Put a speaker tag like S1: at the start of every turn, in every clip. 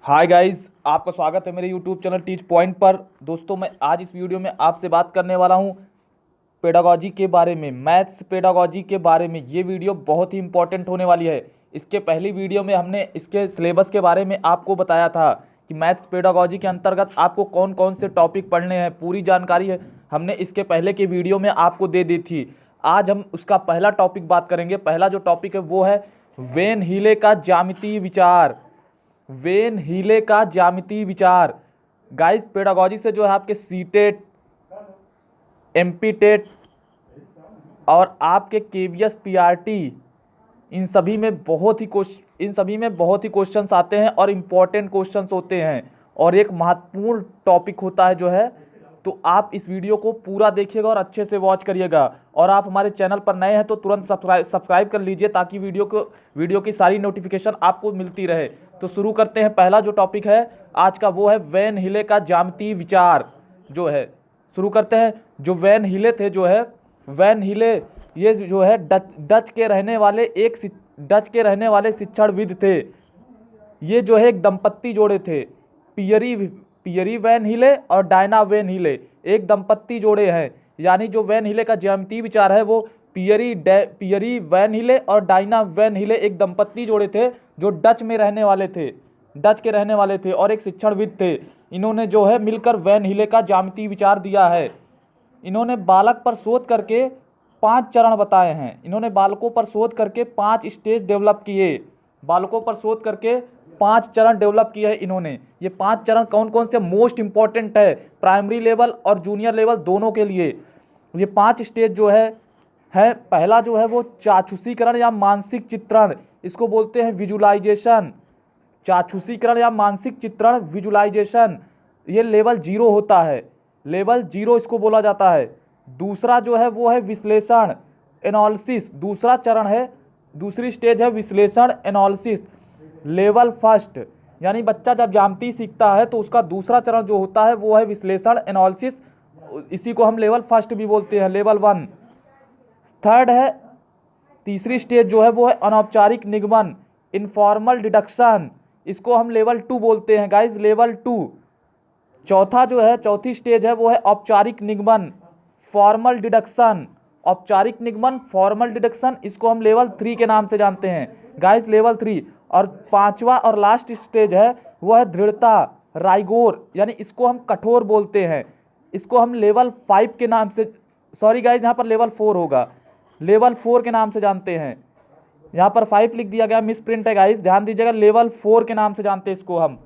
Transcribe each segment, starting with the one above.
S1: Hi guys, आपका स्वागत है मेरे यूट्यूब चैनल टीच पॉइंट पर। दोस्तों, मैं आज इस वीडियो में आपसे बात करने वाला हूं पेडागोजी के बारे में, मैथ्स पेडागोजी के बारे में। ये वीडियो बहुत ही इंपॉर्टेंट होने वाली है। इसके पहली वीडियो में हमने इसके सिलेबस के बारे में आपको बताया था कि मैथ्स पेडागोजी के अंतर्गत आपको कौन कौन से टॉपिक पढ़ने हैं, पूरी जानकारी है हमने इसके पहले के वीडियो में आपको दे दी थी। आज हम उसका पहला टॉपिक बात करेंगे। पहला जो टॉपिक है वो है वेन हीले का ज्यामितीय विचार। वेन हीले का ज्यामितीय विचार। गाइस, पेडागोजी से जो है आपके सीटेट, एमपी टेट और आपके केवीएस पीआरटी, इन सभी में बहुत ही क्वेश्चंस आते हैं और इम्पोर्टेंट क्वेश्चंस होते हैं और एक महत्वपूर्ण टॉपिक होता है जो है। तो आप इस वीडियो को पूरा देखिएगा और अच्छे से वॉच करिएगा। और आप हमारे चैनल पर नए हैं तो तुरंत सब्सक्राइब कर लीजिए ताकि वीडियो की सारी नोटिफिकेशन आपको मिलती रहे। तो शुरू करते हैं। पहला जो टॉपिक है आज का वो है वेन हीले का ज्यामितीय विचार जो है। शुरू करते हैं। जो वेन हीले थे जो है, वैन हीले ये जो है डच के रहने वाले शिक्षणविद थे। ये जो है एक दंपत्ति जोड़े थे, पियरी वैन हीले और डायना वैन हीले, एक दंपत्ति जोड़े हैं। यानी जो वैन हीले का ज्यामितीय विचार है वो पियरी वैन हीले और डायना वैन हीले एक दंपत्ति जोड़े थे जो डच के रहने वाले थे और एक शिक्षणविद थे। इन्होंने जो है मिलकर वैन हीले का ज्यामितीय विचार दिया है। इन्होंने बालक पर शोध करके 5 चरण बताए हैं। इन्होंने बालकों पर शोध करके 5 स्टेज डेवलप किए। बालकों पर शोध करके 5 चरण डेवलप किए हैं इन्होंने। ये 5 चरण कौन कौन से मोस्ट इंपॉर्टेंट है प्राइमरी लेवल और जूनियर लेवल दोनों के लिए। ये 5 स्टेज जो है पहला जो है वो चाक्षुषीकरण या मानसिक चित्रण, इसको बोलते हैं विजुलाइजेशन। चाक्षुषीकरण या मानसिक चित्रण, विजुलाइजेशन, ये लेवल 0 होता है। लेवल 0 इसको बोला जाता है। दूसरा जो है वो है विश्लेषण, एनालिसिस। दूसरा चरण है, दूसरी स्टेज है विश्लेषण, एनालिसिस। लेवल फर्स्ट, यानी बच्चा जब ज्यामिति सीखता है तो उसका दूसरा चरण जो होता है वो है विश्लेषण, एनालिसिस। इसी को हम लेवल फर्स्ट भी बोलते हैं, लेवल 1। थर्ड है, तीसरी स्टेज जो है वो है अनौपचारिक निगमन, इनफॉर्मल डिडक्शन। इसको हम लेवल 2 बोलते हैं गाइज, लेवल 2। चौथी स्टेज है वो है औपचारिक निगमन, फॉर्मल डिडक्शन। औपचारिक निगमन, फॉर्मल डिडक्शन, इसको हम लेवल 3 के नाम से जानते हैं गाइस, लेवल 3। और पांचवा और लास्ट स्टेज है वो है दृढ़ता, राइगोर, यानी इसको हम कठोर बोलते हैं। इसको हम लेवल 5 के नाम से, सॉरी गाइज यहाँ पर लेवल 4 होगा, लेवल 4 के नाम से जानते हैं। यहाँ पर 5 लिख दिया गया, मिस प्रिंट है गाइज, ध्यान दीजिएगा। लेवल 4 के नाम से जानते हैं इसको हम।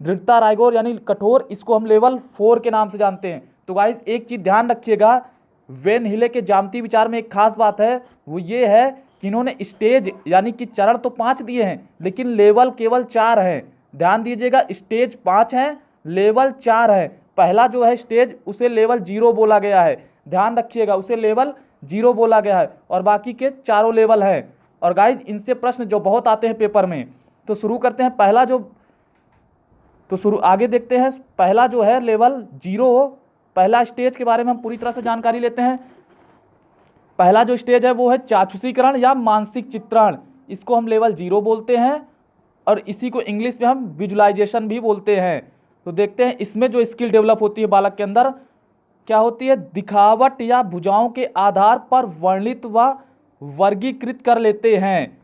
S1: दृढ़ता, राइगोर यानी कठोर, इसको हम लेवल 4 के नाम से जानते हैं। तो गाइज एक चीज ध्यान रखिएगा, वेन हीले के ज्यामितीय विचार में एक खास बात है, वो ये है कि इन्होंने स्टेज यानी कि चरण तो 5 दिए हैं लेकिन लेवल केवल 4 हैं। ध्यान दीजिएगा, स्टेज 5 है, लेवल 4 है। पहला जो है स्टेज उसे लेवल 0 बोला गया है, ध्यान रखिएगा, उसे लेवल 0 बोला गया है और बाकी के चारों लेवल हैं। और गाइज इनसे प्रश्न जो बहुत आते हैं पेपर में। तो शुरू करते हैं। आगे देखते हैं। पहला जो है लेवल 0, पहला स्टेज के बारे में हम पूरी तरह से जानकारी लेते हैं। पहला जो स्टेज है वो है चाक्षुषीकरण या मानसिक चित्रण, इसको हम लेवल 0 बोलते हैं और इसी को इंग्लिश में हम विजुलाइजेशन भी बोलते हैं। तो देखते हैं इसमें जो स्किल डेवलप होती है बालक के अंदर क्या होती है। दिखावट या भुजाओं के आधार पर वर्णित व वर्गीकृत कर लेते हैं।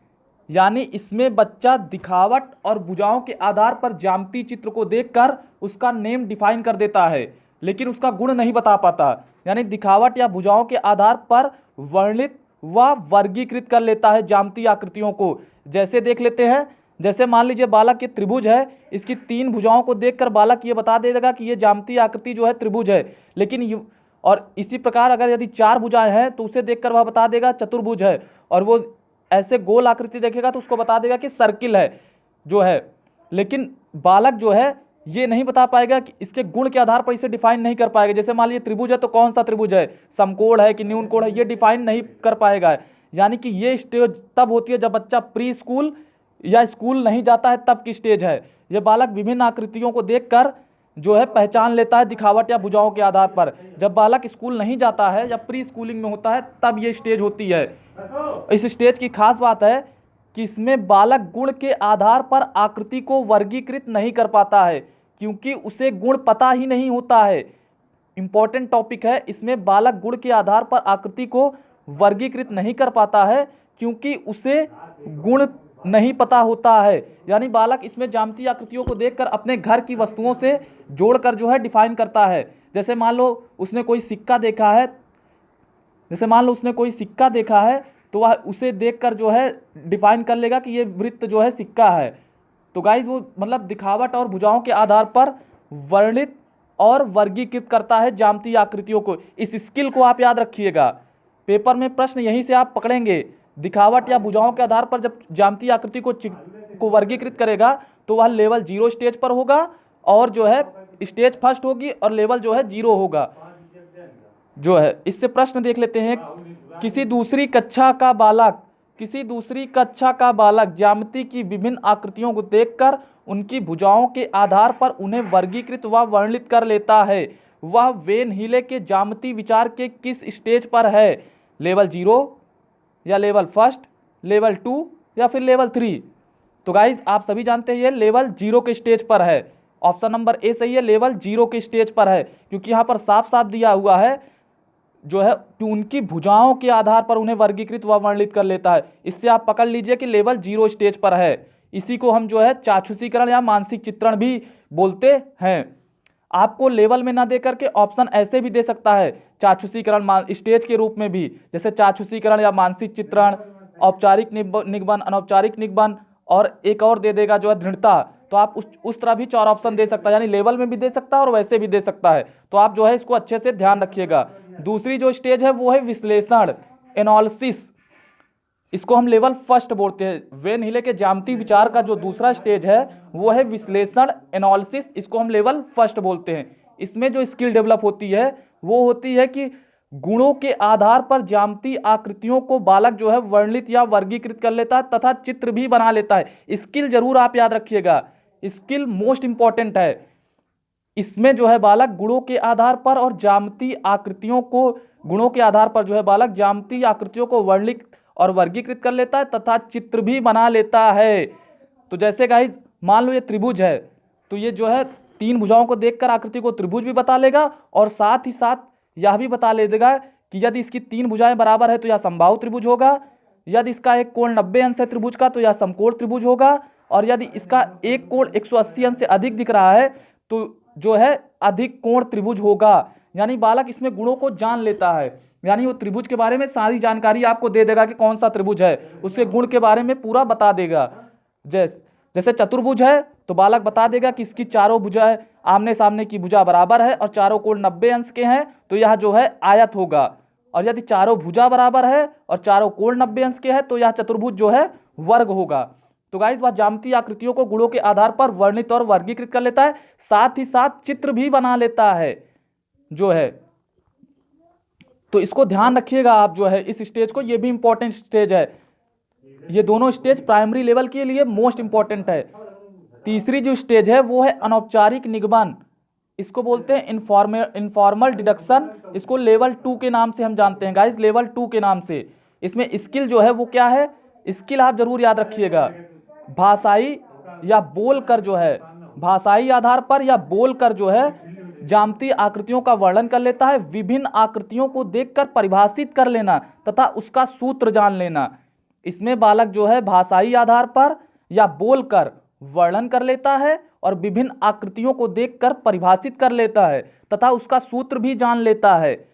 S1: यानी इसमें बच्चा दिखावट और भुजाओं के आधार पर ज्यामितीय चित्र को देखकर उसका नेम डिफाइन कर देता है लेकिन उसका गुण नहीं बता पाता। यानी दिखावट या भुजाओं के आधार पर वर्णित व वर्गीकृत कर लेता है ज्यामितीय आकृतियों को। जैसे देख लेते हैं, जैसे मान लीजिए बालक ये त्रिभुज है, इसकी 3 भुजाओं को देखकर बालक ये बता देगा कि ये ज्यामितीय आकृति जो है त्रिभुज है। लेकिन और इसी प्रकार अगर यदि 4 भुजाएं हैं तो उसे देखकर वह बता देगा चतुर्भुज है, और वो ऐसे गोल आकृति देखेगा तो उसको बता देगा कि सर्किल है जो है। लेकिन बालक जो है ये नहीं बता पाएगा कि इसके गुण के आधार पर इसे डिफाइन नहीं कर पाएगा। जैसे मान लीजिए त्रिभुज है तो कौन सा त्रिभुज है, समकोण है कि न्यून कोण है, ये डिफाइन नहीं कर पाएगा। यानी कि ये स्टेज तब होती है जब बच्चा प्री स्कूल या स्कूल नहीं जाता है, तब की स्टेज है। ये बालक विभिन्न आकृतियों को देखकर जो है पहचान लेता है दिखावट या भुजाओं के आधार पर। जब बालक स्कूल नहीं जाता है या प्री स्कूलिंग में होता है तब ये स्टेज होती है। इस स्टेज की खास बात है कि इसमें बालक गुण के आधार पर आकृति को वर्गीकृत नहीं कर पाता है, क्योंकि उसे गुण पता ही नहीं होता है। इंपॉर्टेंट टॉपिक है, इसमें बालक गुण के आधार पर आकृति को वर्गीकृत नहीं कर पाता है क्योंकि उसे गुण नहीं पता होता है। यानी बालक इसमें ज्यामितीय आकृतियों को देखकर अपने घर की वस्तुओं से जोड़कर जो है डिफाइन करता है। जैसे मान लो उसने कोई सिक्का देखा है, तो वह उसे देखकर जो है डिफाइन कर लेगा कि ये वृत्त जो है सिक्का है। तो गाइज वो मतलब दिखावट और भुजाओं के आधार पर वर्णित और वर्गीकृत करता है ज्यामितीय आकृतियों को। इस स्किल को आप याद रखिएगा, पेपर में प्रश्न यहीं से आप पकड़ेंगे। दिखावट या भुजाओं के आधार पर जब ज्यामितीय आकृति को वर्गीकृत करेगा तो वह लेवल 0 स्टेज पर होगा, और जो है स्टेज फर्स्ट होगी और लेवल जो है 0 होगा जो है। इससे प्रश्न देख लेते हैं। किसी दूसरी कक्षा का बालक ज्यामिति की विभिन्न आकृतियों को देखकर उनकी भुजाओं के आधार पर उन्हें वर्गीकृत व वर्णित कर लेता है। वह वेन हीले के ज्यामिति विचार के किस स्टेज पर है? लेवल 0 या लेवल फर्स्ट, लेवल 2 या फिर लेवल 3? तो गाइज आप सभी जानते हैं ये लेवल 0 के स्टेज पर है। ऑप्शन नंबर ए सही है, लेवल 0 के स्टेज पर है, क्योंकि यहाँ पर साफ साफ दिया हुआ है जो है कि उनकी भुजाओं के आधार पर उन्हें वर्गीकृत व वर्णित कर लेता है। इससे आप पकड़ लीजिए कि लेवल 0 स्टेज पर है। इसी को हम जो है चाक्षुषीकरण या मानसिक चित्रण भी बोलते हैं। आपको लेवल में ना दे करके ऑप्शन ऐसे भी दे सकता है, चाक्षुषीकरण स्टेज के रूप में भी, जैसे चाक्षुषीकरण या मानसिक चित्रण, औपचारिक निगमन, अनौपचारिक निगमन, और एक और दे देगा जो है दृढ़ता। तो आप उस तरह भी 4 ऑप्शन दे सकता है, यानी लेवल में भी दे सकता है और वैसे भी दे सकता है। तो आप जो है इसको अच्छे से ध्यान रखिएगा। दूसरी जो स्टेज है वो है विश्लेषण, एनालिसिस। इसको हम लेवल फर्स्ट बोलते हैं। वेन हीले के ज्यामितीय विचार का जो दूसरा स्टेज है वो है विश्लेषण, एनालिसिस। इसको हम लेवल फर्स्ट बोलते हैं। इसमें जो स्किल डेवलप होती है वो होती है कि गुणों के आधार पर ज्यामितीय आकृतियों को बालक जो है वर्णित या वर्गीकृत कर लेता है तथा चित्र भी बना लेता है। स्किल जरूर आप याद रखिएगा, स्किल मोस्ट इंपॉर्टेंट है। इसमें जो है बालक गुणों के आधार पर और ज्यामितीय आकृतियों को वर्णित और वर्गीकृत कर लेता है तथा चित्र भी बना लेता है। तो जैसे गाइस मान लो ये त्रिभुज है, तो ये जो है 3 भुजाओं को देखकर आकृति को त्रिभुज भी बता लेगा, और साथ ही साथ यह भी बता लेगा कि यदि इसकी 3 भुजाएं बराबर है तो यह समबाहु त्रिभुज होगा, यदि इसका एक कोण 90 अंश है त्रिभुज का तो यह समकोण त्रिभुज होगा, और यदि इसका एक कोण 180 अंश से अधिक दिख रहा है तो जो है अधिक कोण त्रिभुज होगा। यानी बालक इसमें गुणों को जान लेता है, यानी वो त्रिभुज के बारे में सारी जानकारी आपको दे देगा कि कौन सा त्रिभुज है, उसके गुण के बारे में पूरा बता देगा। जैसे चतुर्भुज है तो बालक बता देगा कि इसकी चारों भुजाएं आमने सामने की भुजा बराबर है और चारों कोण 90 अंश के हैं, तो यह जो है आयत होगा। और यदि चारों भुजा बराबर है और चारों कोण 90 अंश के हैं तो यह चतुर्भुज जो है वर्ग होगा। तो गाइस वह ज्यामितीय आकृतियों को गुणों के आधार पर वर्णित और वर्गीकृत कर लेता है, साथ ही साथ चित्र भी बना लेता है जो है। तो इसको ध्यान रखिएगा आप जो है इस स्टेज को, ये भी इंपॉर्टेंट स्टेज है। ये दोनों स्टेज प्राइमरी लेवल के लिए मोस्ट इंपॉर्टेंट है। तीसरी जो स्टेज है वो है अनौपचारिक निगमन, इसको बोलते हैं इनफॉर्मल डिडक्शन। इसको लेवल 2 के नाम से हम जानते हैं गाइस, लेवल 2 के नाम से। इसमें स्किल जो है वो क्या है, स्किल आप जरूर याद रखिएगा। भाषाई या बोलकर जो है, भाषाई आधार पर या बोलकर जो है ज्यामितीय आकृतियों का वर्णन कर लेता है। विभिन्न आकृतियों को देखकर परिभाषित कर लेना तथा उसका सूत्र जान लेना। इसमें बालक जो है भाषाई आधार पर या बोलकर वर्णन कर लेता है और विभिन्न आकृतियों को देखकर परिभाषित कर लेता है तथा उसका सूत्र भी जान लेता है।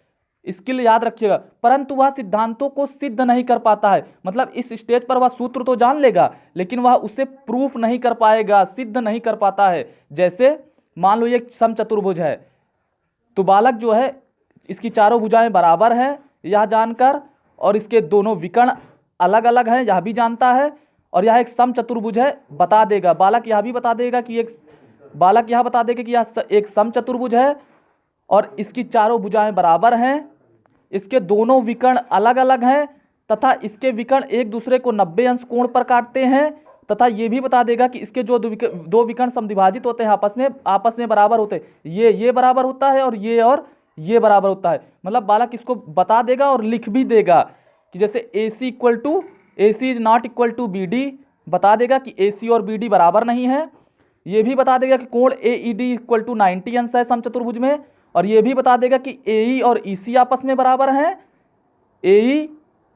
S1: स्किल याद रखिएगा, परंतु वह सिद्धांतों को सिद्ध नहीं कर पाता है। मतलब इस स्टेज पर वह सूत्र तो जान लेगा लेकिन वह उसे प्रूफ नहीं कर पाएगा, सिद्ध नहीं कर पाता है। जैसे मान लो ये समचतुर्भुज है, तो बालक जो है इसकी चारों भुजाएं बराबर हैं यह जानकर, और इसके दोनों विकर्ण अलग अलग हैं यह भी जानता है, और यह एक समचतुर्भुज है बता देगा। बालक यह भी बता देगा कि यह एक समचतुर्भुज है और इसकी चारों भुजाएं बराबर हैं, इसके दोनों विकर्ण अलग अलग हैं तथा इसके विकर्ण एक दूसरे को 90 अंश कोण पर काटते हैं, तथा ये भी बता देगा कि इसके जो दो विकर्ण समद्विभाजित होते हैं आपस में बराबर होते हैं। ये बराबर होता है और ये बराबर होता है। मतलब बालक इसको बता देगा और लिख भी देगा कि जैसे AC = AC is not equal to BD, बता देगा कि AC और BD बराबर नहीं है। ये भी बता देगा कि कोण AED इक्वल टू 90 अंश है समचतुर्भुज में, और ये भी बता देगा कि AE और EC आपस में बराबर हैं, AE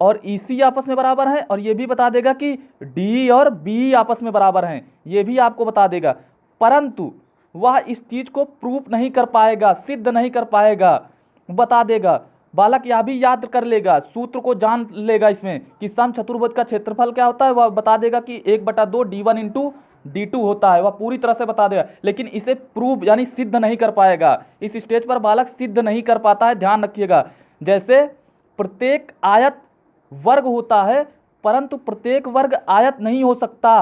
S1: और EC आपस में बराबर हैं, और ये भी बता देगा कि DE और BE आपस में बराबर हैं, ये भी आपको बता देगा। परंतु वह इस चीज को प्रूफ नहीं कर पाएगा, सिद्ध नहीं कर पाएगा, बता देगा। बालक यह भी याद कर लेगा, सूत्र को जान लेगा इसमें कि समचतुर्भुज का क्षेत्रफल क्या होता है, वह बता देगा कि 1/2 D1 इंटू D2 होता है, वह पूरी तरह से बता देगा। लेकिन इसे प्रूव यानी सिद्ध नहीं कर पाएगा, इस स्टेज पर बालक सिद्ध नहीं कर पाता है, ध्यान रखिएगा। जैसे प्रत्येक आयत वर्ग होता है, परंतु प्रत्येक वर्ग आयत नहीं हो सकता।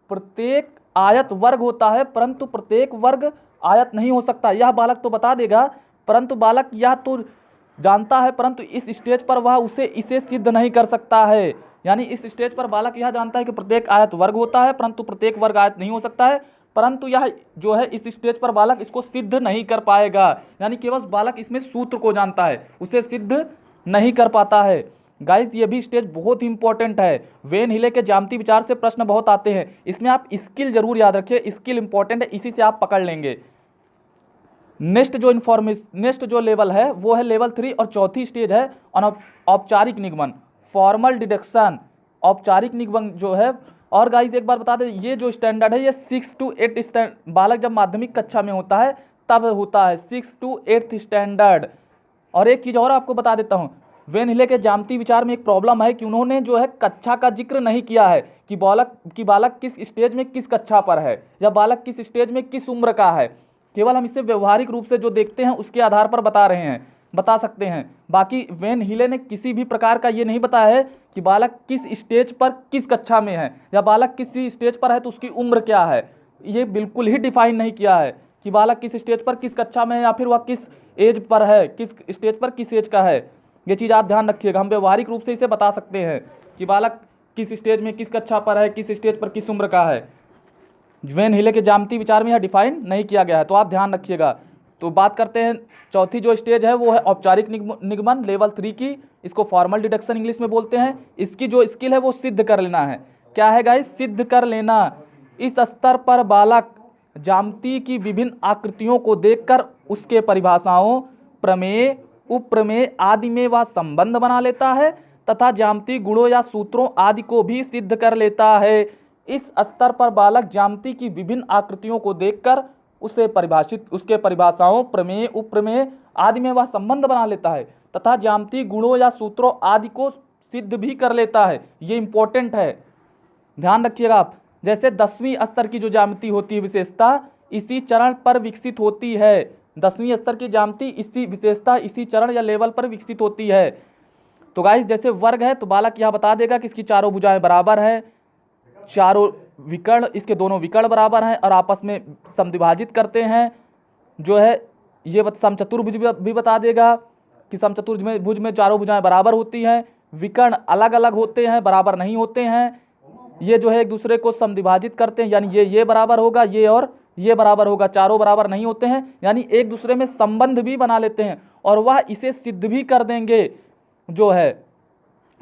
S1: प्रत्येक आयत वर्ग होता है, परंतु प्रत्येक वर्ग आयत नहीं हो सकता, यह बालक तो बता देगा। परंतु बालक यह तो जानता है, परंतु इस स्टेज पर वह इसे सिद्ध नहीं कर सकता है। यानी इस स्टेज पर बालक यह जानता है कि प्रत्येक आयत वर्ग होता है, परंतु प्रत्येक वर्ग आयत नहीं हो सकता है, परंतु यह जो है इस स्टेज पर बालक इसको सिद्ध नहीं कर पाएगा। यानी केवल बालक इसमें सूत्र को जानता है, उसे सिद्ध नहीं कर पाता है। गाइस ये भी स्टेज बहुत ही इंपॉर्टेंट है, वेन हिले के ज्यामितीय विचार से प्रश्न बहुत आते हैं, इसमें आप स्किल जरूर याद रखिए, स्किल इंपॉर्टेंट है, इसी से आप पकड़ लेंगे। नेक्स्ट जो लेवल है वो है लेवल 3 और चौथी स्टेज है औपचारिक निगमन, फॉर्मल डिडक्शन, औपचारिक निगमन जो है। और गाइस एक बार बता दें, ये जो स्टैंडर्ड है ये 6 to 8 बालक जब माध्यमिक कक्षा में होता है तब होता है, 6 to 8 स्टैंडर्ड। और एक चीज़ और आपको बता देता हूँ, वेन हिले के ज्यामितीय विचार में एक प्रॉब्लम है कि उन्होंने जो है कक्षा का जिक्र नहीं किया है कि बालक किस स्टेज में किस कक्षा पर है, या बालक किस स्टेज में किस उम्र का है। केवल हम इसे व्यवहारिक रूप से जो देखते हैं उसके आधार पर बता सकते हैं। बाकी वेन हिले ने किसी भी प्रकार का ये नहीं बताया है कि बालक किस स्टेज पर किस कक्षा में है, या बालक किसी स्टेज पर है तो उसकी उम्र क्या है, ये बिल्कुल ही डिफाइन नहीं किया है कि बालक किस स्टेज पर किस कक्षा में है, या फिर वह किस एज पर है, किस स्टेज पर किस एज का है। ये चीज़ आप ध्यान रखिएगा, हम व्यवहारिक रूप से इसे बता सकते हैं कि बालक किस स्टेज में किस कक्षा पर है, किस स्टेज पर किस उम्र का है। वेन हिले के ज्यामितीय विचार में यह डिफाइन नहीं किया गया है, तो आप ध्यान रखिएगा। तो बात करते हैं चौथी जो स्टेज है वो है औपचारिक निगमन लेवल 3 की, इसको फॉर्मल डिडक्शन इंग्लिश में बोलते हैं। इसकी जो स्किल है वो सिद्ध कर लेना है। क्या है गाइस? सिद्ध कर लेना। इस स्तर पर बालक ज्यामिति की विभिन्न आकृतियों को देखकर उसके परिभाषाओं, प्रमेय, उपप्रमेय आदि में वह संबंध बना लेता है तथा ज्यामितीय गुणों या सूत्रों आदि को भी सिद्ध कर लेता है। इस स्तर पर बालक ज्यामिति की विभिन्न आकृतियों को देखकर उसके परिभाषाओं, प्रमेय, उपप्रमेय आदि में वह संबंध बना लेता है तथा ज्यामितीय गुणों या सूत्रों आदि को सिद्ध भी कर लेता है। ये इंपॉर्टेंट है, ध्यान रखिएगा आप। जैसे 10वीं स्तर की जो ज्यामिति होती है विशेषता इसी चरण पर विकसित होती है। 10वीं स्तर की ज्यामिति इसी विशेषता इसी चरण या लेवल पर विकसित होती है। तो गाइस जैसे वर्ग है तो बालक यह बता देगा कि इसकी चारों भुजाएं बराबर है, चारों विकर्ण, इसके दोनों विकर्ण बराबर हैं और आपस में समद्विभाजित करते हैं। जो है ये समचतुर्भुज भी बता देगा कि समचतुर्भुज में चारों भुजाएं बराबर होती हैं, विकर्ण अलग अलग होते हैं, बराबर नहीं होते हैं। ये जो है एक दूसरे को समद्विभाजित करते हैं, यानी ये बराबर होगा, ये और ये बराबर होगा, चारों बराबर नहीं होते हैं, यानी एक दूसरे में संबंध भी बना लेते हैं और वह इसे सिद्ध भी कर देंगे। जो है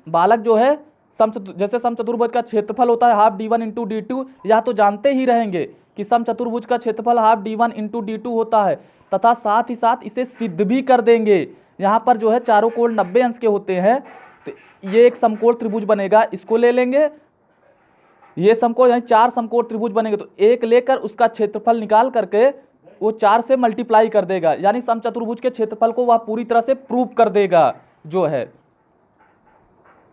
S1: बालक जो है जैसे समचतुर्भुज का क्षेत्रफल होता है हाफ D1 इंटू D2, यह तो जानते ही रहेंगे कि समचतुर्भुज का क्षेत्रफल हाफ D1 इंटू D2 होता है, तथा साथ ही साथ इसे सिद्ध भी कर देंगे। यहाँ पर जो है चारों कोण 90 अंश के होते हैं, तो ये एक समकोण त्रिभुज बनेगा, इसको ले लेंगे। ये समकोण यानी 4 समकोण त्रिभुज बनेंगे, तो एक लेकर उसका क्षेत्रफल निकाल करके वो 4 से मल्टीप्लाई कर देगा, यानी समचतुर्भुज के क्षेत्रफल को वह पूरी तरह से प्रूव कर देगा। जो है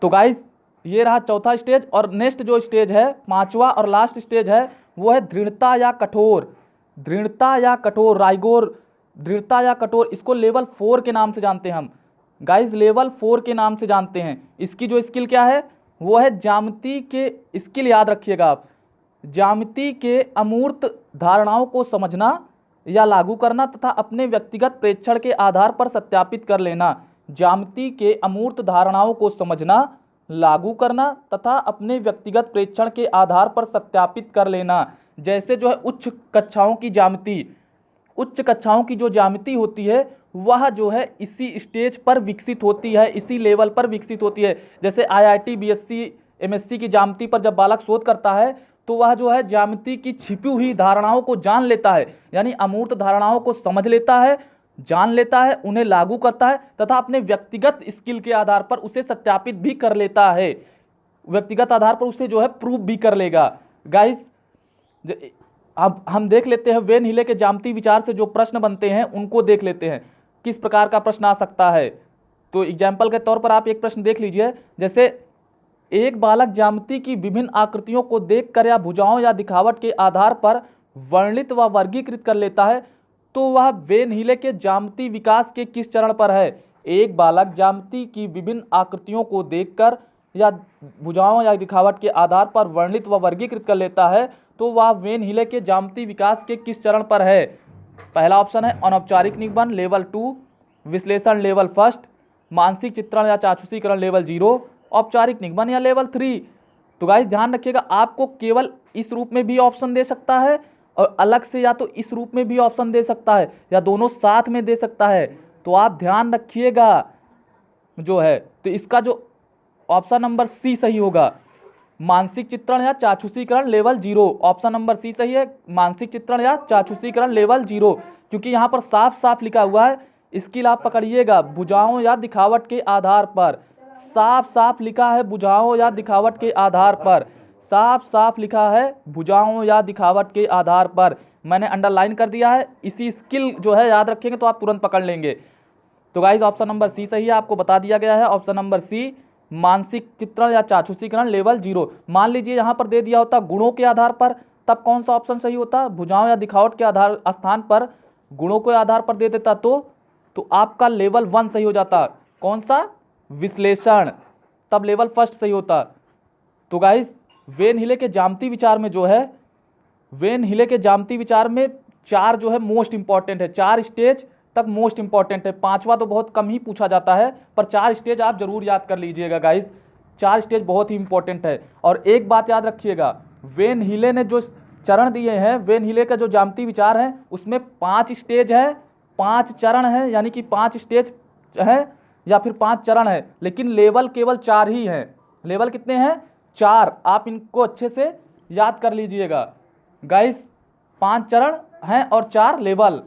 S1: तो गाइस ये रहा चौथा स्टेज। और नेक्स्ट जो स्टेज है, पांचवा और लास्ट स्टेज है, वो है दृढ़ता या कठोर। दृढ़ता या कठोर, राइगोर दृढ़ता या कठोर, इसको लेवल 4 के नाम से जानते हैं हम गाइस, लेवल 4 के नाम से जानते हैं। इसकी जो स्किल क्या है वो है ज्यामिति के, स्किल याद रखिएगा आप, ज्यामिति के अमूर्त धारणाओं को समझना या लागू करना तथा अपने व्यक्तिगत प्रेक्षण के आधार पर सत्यापित कर लेना। ज्यामिति के अमूर्त धारणाओं को समझना, लागू करना तथा अपने व्यक्तिगत प्रेक्षण के आधार पर सत्यापित कर लेना। जैसे जो है उच्च कक्षाओं की जो ज्यामिति होती है वह जो है इसी स्टेज पर विकसित होती है, इसी लेवल पर विकसित होती है। जैसे IIT BSc एमएससी की ज्यामिति पर जब बालक शोध करता है तो वह जो है ज्यामिति की छिपी हुई धारणाओं को जान लेता है, यानी अमूर्त धारणाओं को समझ लेता है, जान लेता है, उन्हें लागू करता है तथा अपने व्यक्तिगत स्किल के आधार पर उसे सत्यापित भी कर लेता है, व्यक्तिगत आधार पर उसे जो है प्रूव भी कर लेगा। गाइस अब हम देख लेते हैं वेन हिले के ज्यामिति विचार से जो प्रश्न बनते हैं उनको देख लेते हैं, किस प्रकार का प्रश्न आ सकता है। तो एग्जाम्पल के तौर पर आप एक प्रश्न देख लीजिए, जैसे एक बालक ज्यामिति की विभिन्न आकृतियों को देखकर या भुजाओं या दिखावट के आधार पर वर्णित व वर्गीकृत कर लेता है, तो वह वेन हिले के ज्यामिति विकास के किस चरण पर है। एक बालक ज्यामिति की विभिन्न आकृतियों को देखकर या भुजाओं या दिखावट के आधार पर वर्णित व वर्गीकृत कर लेता है, तो वह वेन हिले के ज्यामिति विकास के किस चरण पर है। पहला ऑप्शन है अनौपचारिक निगमन लेवल 2, विश्लेषण लेवल 1, मानसिक चित्रण या चाक्षुषीकरण लेवल 0, औपचारिक निगमन या लेवल 3। तो गाइस ध्यान रखिएगा, आपको केवल इस रूप में भी ऑप्शन दे सकता है और अलग से या तो इस रूप में भी ऑप्शन दे सकता है या दोनों साथ में दे सकता है। तो आप ध्यान रखिएगा जो है, तो इसका जो ऑप्शन नंबर सी सही होगा, मानसिक चित्रण या चाक्षुषीकरण लेवल 0। ऑप्शन नंबर सी सही है, मानसिक चित्रण या चाक्षुषीकरण लेवल 0, क्योंकि यहाँ पर साफ साफ लिखा हुआ है, स्किल आप पकड़िएगा, भुजाओं या दिखावट के आधार पर, साफ साफ लिखा है भुजाओं या दिखावट के आधार पर, साफ साफ लिखा है भुजाओं या दिखावट के आधार पर, मैंने अंडरलाइन कर दिया है। इसी स्किल जो है याद रखेंगे तो आप तुरंत पकड़ लेंगे। तो गाइज ऑप्शन नंबर सी सही है, आपको बता दिया गया है ऑप्शन नंबर सी, मानसिक चित्रण या चाक्षुषीकरण लेवल 0। मान लीजिए यहाँ पर दे दिया होता गुणों के आधार पर, तब कौन सा ऑप्शन सही होता, भुजाओं या दिखावट के आधार स्थान पर गुणों के आधार पर दे देता तो आपका लेवल 1 सही हो जाता। कौन सा, विश्लेषण, तब लेवल 1 सही होता। तो गाइस वेन हिले के ज्यामिति विचार में जो है, वेन हिले के ज्यामिति विचार में 4 जो है मोस्ट इंपॉर्टेंट है, 4 स्टेज तक मोस्ट इंपॉर्टेंट है। 5वां तो बहुत कम ही पूछा जाता है, पर 4 स्टेज आप जरूर याद कर लीजिएगा गाइस, 4 स्टेज बहुत ही इंपॉर्टेंट है। और एक बात याद रखिएगा, वेन हिले ने जो चरण दिए हैं, वेन हिले का जो ज्यामिति विचार है उसमें 5 स्टेज है, 5 चरण है, यानी कि 5 स्टेज है या फिर 5 चरण है, लेकिन लेवल केवल 4 ही है। लेवल कितने हैं, 4। आप इनको अच्छे से याद कर लीजिएगा गाइस, 5 चरण हैं और 4 लेवल।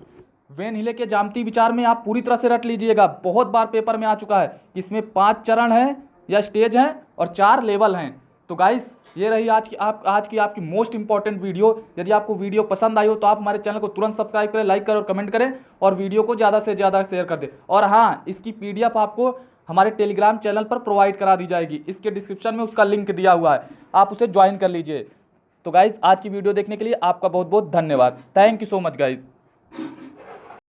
S1: वेन हिले के ज्यामिति विचार में आप पूरी तरह से रट लीजिएगा, बहुत बार पेपर में आ चुका है कि इसमें 5 चरण हैं या स्टेज हैं और 4 लेवल हैं। तो गाइस ये रही आज की आपकी मोस्ट इंपॉर्टेंट वीडियो। यदि आपको वीडियो पसंद आई हो तो आप हमारे चैनल को तुरंत सब्सक्राइब करें, लाइक करें और कमेंट करें और वीडियो को ज़्यादा से ज़्यादा शेयर कर दें। और हाँ, इसकी PDF आपको हमारे टेलीग्राम चैनल पर प्रोवाइड करा दी जाएगी, इसके डिस्क्रिप्शन में उसका लिंक दिया हुआ है, आप उसे ज्वाइन कर लीजिए। तो गाइस आज की वीडियो देखने के लिए आपका बहुत बहुत धन्यवाद। Thank you so much guys.